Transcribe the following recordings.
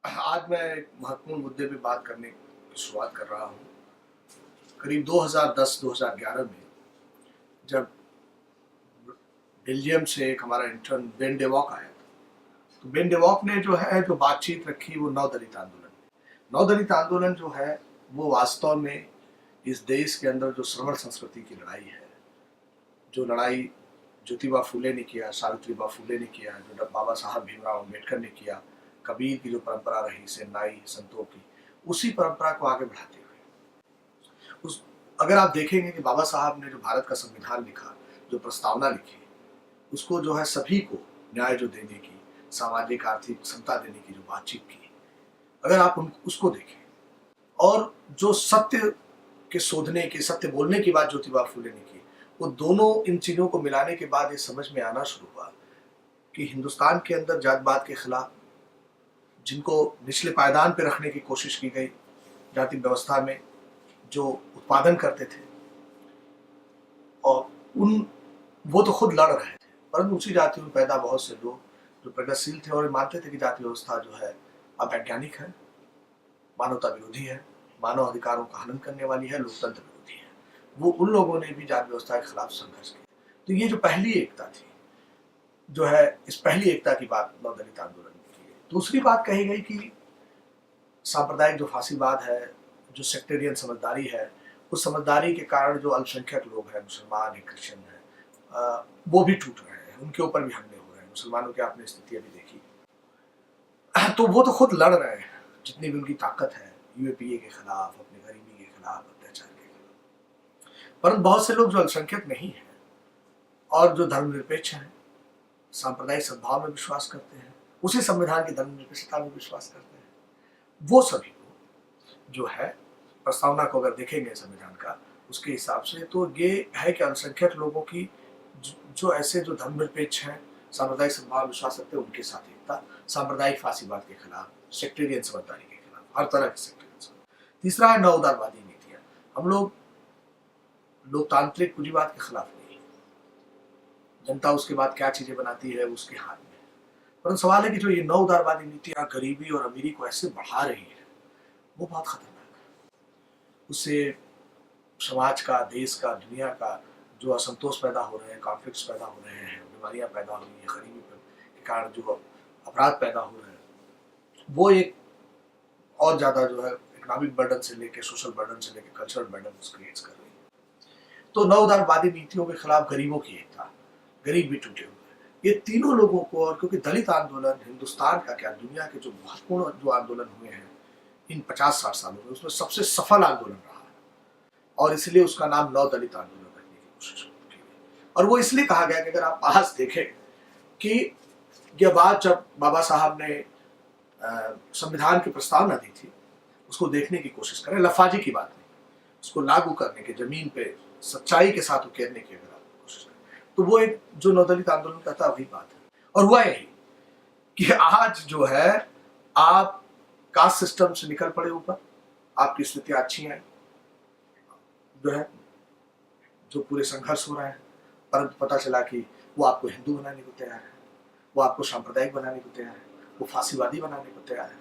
आज मैं एक महत्वपूर्ण मुद्दे पे बात करने की शुरुआत कर रहा हूँ। करीब 2010-2011 में जब बेल्जियम से एक हमारा इंटर्न बेन डेवॉक आया था, तो बेन डेवॉक ने जो बातचीत रखी वो नवदलित आंदोलन। नवदलित आंदोलन जो है वो वास्तव में इस देश के अंदर जो श्रवण संस्कृति की लड़ाई है, जो लड़ाई ज्योतिबा फूले ने किया, सावित्रीबा फूले ने किया, जो बाबा साहब भीमराव अम्बेडकर ने किया, कबीर की जो परंपरा रही सेनाई संतों की, उसी परंपरा को आगे बढ़ाते हुए उस अगर आप देखेंगे कि बाबा साहब ने जो भारत का संविधान लिखा, जो प्रस्तावना लिखी, उसको जो है सभी को न्याय जो देने की, सामाजिक आर्थिक समता देने की जो बातचीत की, अगर आप उसको देखें और जो सत्य के शोधने की, सत्य बोलने की बात ज्योतिबा फूले ने की, वो दोनों इन चीजों को मिलाने के बाद ये समझ में आना शुरू हुआ कि हिंदुस्तान के अंदर जातपात के खिलाफ, जिनको निचले पायदान पर रखने की कोशिश की गई, जाति व्यवस्था में जो उत्पादन करते थे और वो तो खुद लड़ रहे थे, परंतु उसी जाति में पैदा बहुत से लोग जो प्रगतिशील थे और मानते थे कि जाति व्यवस्था जो है अवैज्ञानिक है, मानवता विरोधी है, मानव अधिकारों का हनन करने वाली है, लोकतंत्र विरोधी है। वो उन लोगों ने भी जाति व्यवस्था के खिलाफ संघर्ष किया। तो ये जो पहली एकता थी, जो है इस पहली एकता की बात नवदलित आंदोलन में की गई। दूसरी बात कही गई कि सांप्रदायिक जो फांसीवाद है, जो सेक्टेरियन समझदारी है, उस समझदारी के कारण जो अल्पसंख्यक लोग हैं, मुसलमान है, क्रिश्चियन है, वो भी टूट रहे हैं, उनके ऊपर भी हमले हो रहे हैं। मुसलमानों की आपने स्थिति अभी देखी, तो वो तो खुद लड़ रहे हैं जितनी भी उनकी ताकत है, यूएपीए के खिलाफ, अपनी गरीबी के खिलाफ, अत्याचार के खिलाफ। परंतु बहुत से लोग जो अल्पसंख्यक नहीं है और जो धर्मनिरपेक्ष हैं, सांप्रदायिक सद्भाव में विश्वास करते हैं, उसी संविधान की धर्मनिरपेक्षता में विश्वास करते हैं, वो सभी को जो है प्रस्तावना को अगर देखेंगे संविधान का, उसके हिसाब से तो ये है कि अल्पसंख्यक लोगों की जो ऐसे जो धर्मनिरपेक्ष हैं, सांप्रदायिक सद्भाव विश्वास करते हैं, उनके साथ एकता, सांप्रदायिक फांसीवाद के खिलाफ, सेक्टेरियन समझदारी के खिलाफ, हर तरह के सेक्टेरियन। तीसरा है नव उदारवादी नीतियां। हम लोग लोकतांत्रिक पूंजीवाद के खिलाफ नहीं, जनता उसके बाद क्या चीजें बनाती है उसके हाथ में। परंतु सवाल है कि जो ये नव उदारवादी नीतियां गरीबी और अमीरी को ऐसे बढ़ा रही है, वो बहुत खतरनाक है। उससे समाज का, देश का, दुनिया का जो असंतोष पैदा हो रहे हैं, कॉन्फ्लिक्ट्स पैदा हो रहे हैं, बीमारियां पैदा हो रही हैं, गरीबी के कारण जो अपराध पैदा हो रहे हैं, वो एक और ज्यादा जो है इकोनॉमिक बर्डन से लेके, सोशल बर्डन से लेके, कल्चरल बर्डन क्रिएट कर रही है। तो नव उदारवादी नीतियों के खिलाफ गरीबों की एकता, गरीब भी टूटे हुए, ये तीनों लोगों को, और क्योंकि दलित आंदोलन हिंदुस्तान का क्या, दुनिया के जो महत्वपूर्ण जो आंदोलन हुए हैं इन 50-60 सालों में, उसमें सबसे सफल आंदोलन रहा है और इसलिए उसका नाम नव दलित आंदोलन रखने की कोशिश की गई। और वो इसलिए कहा गया कि अगर आप आज देखें कि यह बात जब बाबा साहब ने संविधान की प्रस्तावना दी थी, उसको देखने की कोशिश करें, लफाजी की बात नहीं, उसको लागू करने के, जमीन पे सच्चाई के साथ उकेरने की अगर आप कोशिश करें, तो वो एक जो नवदलित आंदोलन का था वही बात है। और हुआ यही कि आज जो है आप कास्ट सिस्टम से निकल पड़े ऊपर, आपकी स्थितियां अच्छी हैं, जो है जो पूरे संघर्ष हो रहे हैं, परंतु पता चला कि वो आपको हिंदू बनाने को तैयार है, वो आपको सांप्रदायिक बनाने को तैयार है, वो फांसीवादी बनाने को तैयार है।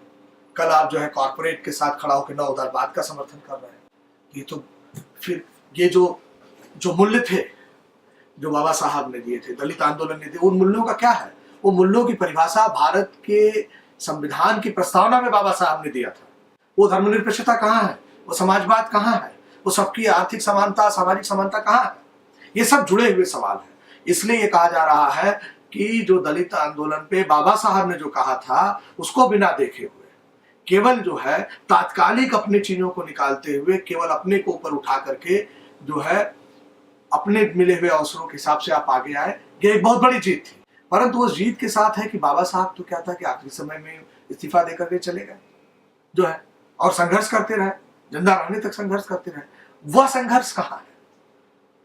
कल आप जो है कॉर्पोरेट के साथ खड़ा होकर नव उदारवाद का समर्थन कर रहे हैं। ये तो फिर ये जो मूल्य थे जो बाबा साहब ने दिए थे, दलित आंदोलन ने दिए, उन मूल्यों का क्या है? वो मूल्यों की परिभाषा भारत के संविधान की प्रस्तावना में बाबा साहब ने दिया था। वो धर्मनिरपेक्षता कहाँ है? वो समाजवाद कहाँ है? वो सबकी आर्थिक समानता, सामाजिक समानता कहाँ है? ये सब जुड़े हुए सवाल है। इसलिए ये कहा जा रहा है कि जो दलित आंदोलन पे बाबा साहब ने जो कहा था, उसको बिना देखे हुए, केवल जो है तात्कालिक अपनी चीजों को निकालते हुए, केवल अपने को ऊपर उठा करके जो है अपने मिले हुए अवसरों के हिसाब से आप आगे आए, ये एक बहुत बड़ी जीत थी। परंतु उस जीत के साथ है कि बाबा साहब तो क्या था कि आखिरी समय में इस्तीफा देकर के चले गए जो है, और संघर्ष करते रहे, जिंदा रहने तक संघर्ष करते रहे। वह संघर्ष कहाँ है?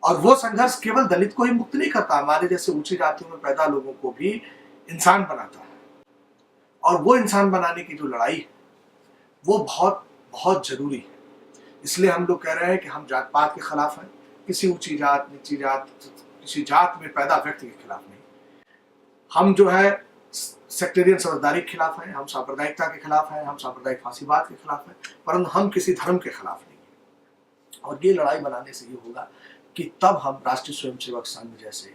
और वो संघर्ष केवल दलित को ही मुक्त नहीं करता, हमारे जैसे ऊंची जातियों में पैदा लोगों को भी इंसान बनाता है। और वो इंसान बनाने की जो लड़ाई है वो बहुत बहुत जरूरी है। इसलिए हम लोग कह रहे हैं कि हम जात पात के खिलाफ हैं, किसी ऊंची जात, नीची जात, किसी जात में पैदा व्यक्ति के खिलाफ नहीं। हम जो है सेक्टेरियन समझदारी के खिलाफ हैं, हम सांप्रदायिकता के खिलाफ हैं, हम सांप्रदायिक फांसीवाद के खिलाफ हैं, परंतु हम किसी धर्म के खिलाफ नहीं हैं। और ये लड़ाई बनाने से ये होगा कि तब हम राष्ट्रीय स्वयंसेवक संघ जैसे,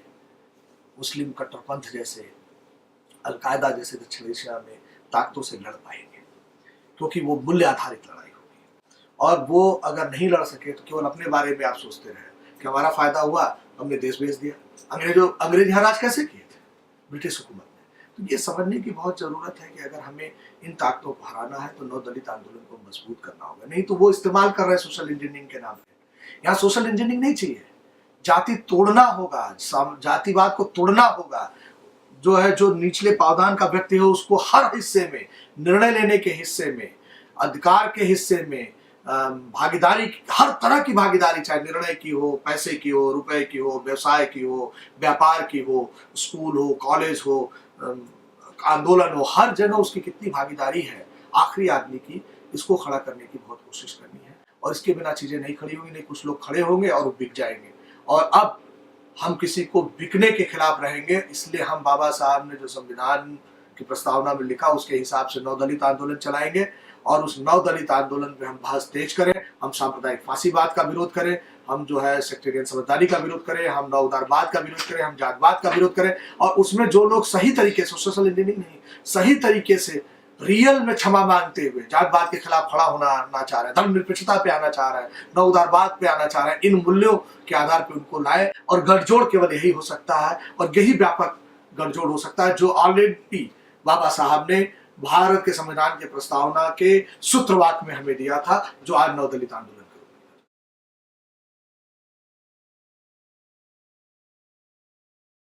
मुस्लिम कट्टरपंथ जैसे, अलकायदा जैसे दक्षिण एशिया में ताकतों से लड़ पाएंगे, क्योंकि वो मूल्य आधारित लड़ाई होगी। और वो अगर नहीं लड़ सके तो केवल अपने बारे में आप सोचते रहे कि हमारा फायदा हुआ, हमने देश बेच दिया। अंग्रेज यहाँ राज कैसे किए थे? ब्रिटिश हुकूमत ने। तो ये समझने की बहुत जरूरत है कि अगर हमें इन ताकतों को हराना है तो नव दलित आंदोलन को मजबूत करना होगा, नहीं तो वो इस्तेमाल कर रहे हैं सोशल इंजीनियरिंग के नाम पे। यहाँ सोशल इंजीनियरिंग नहीं चाहिए, जाति तोड़ना होगा, जातिवाद को तोड़ना होगा। जो है, जो निचले पावदान का व्यक्ति है उसको हर हिस्से में, निर्णय लेने के हिस्से में, अधिकार के हिस्से में, भागीदारी, हर तरह की भागीदारी, चाहे निर्णय की हो, पैसे की हो, रुपए की हो, व्यवसाय की हो, व्यापार की हो, स्कूल हो, कॉलेज हो, आंदोलन हो, हर जगह उसकी कितनी भागीदारी है आखिरी आदमी की, इसको खड़ा करने की बहुत कोशिश करनी है। और इसके बिना चीजें नहीं खड़ी होंगी, नहीं कुछ लोग खड़े होंगे और वो बिक जाएंगे। और अब हम किसी को बिकने के खिलाफ रहेंगे, इसलिए हम बाबा साहब ने जो संविधान की प्रस्तावना में लिखा उसके हिसाब से नव दलित आंदोलन चलाएंगे। और उस नव दलित आंदोलन में हम बहस तेज करें, हम सांप्रदायिक फांसीवाद का विरोध करें, हम जो है सेक्टेरियन समझदारी का विरोध करें, हम नव उदारवाद का विरोध करें, हम जातवाद का विरोध करें। और उसमें जो लोग सही तरीके से, सोशल इंजीनियरिंग नहीं, सही तरीके से रियल में क्षमा मांगते हुए जातवाद के खिलाफ खड़ा होना चाह रहे हैं, धर्मनिरपेक्षता पे आना चाह रहे हैं, नव उदारवाद पे आना चाह रहे हैं, इन मूल्यों के आधार पे उनको लाए। और गठजोड़ केवल यही हो सकता है, और यही व्यापक गठजोड़ हो सकता है जो ऑलरेडी बाबा साहब ने भारत के संविधान के प्रस्तावना के सूत्रवाक्य में हमें दिया था, जो आज नव दलित आंदोलन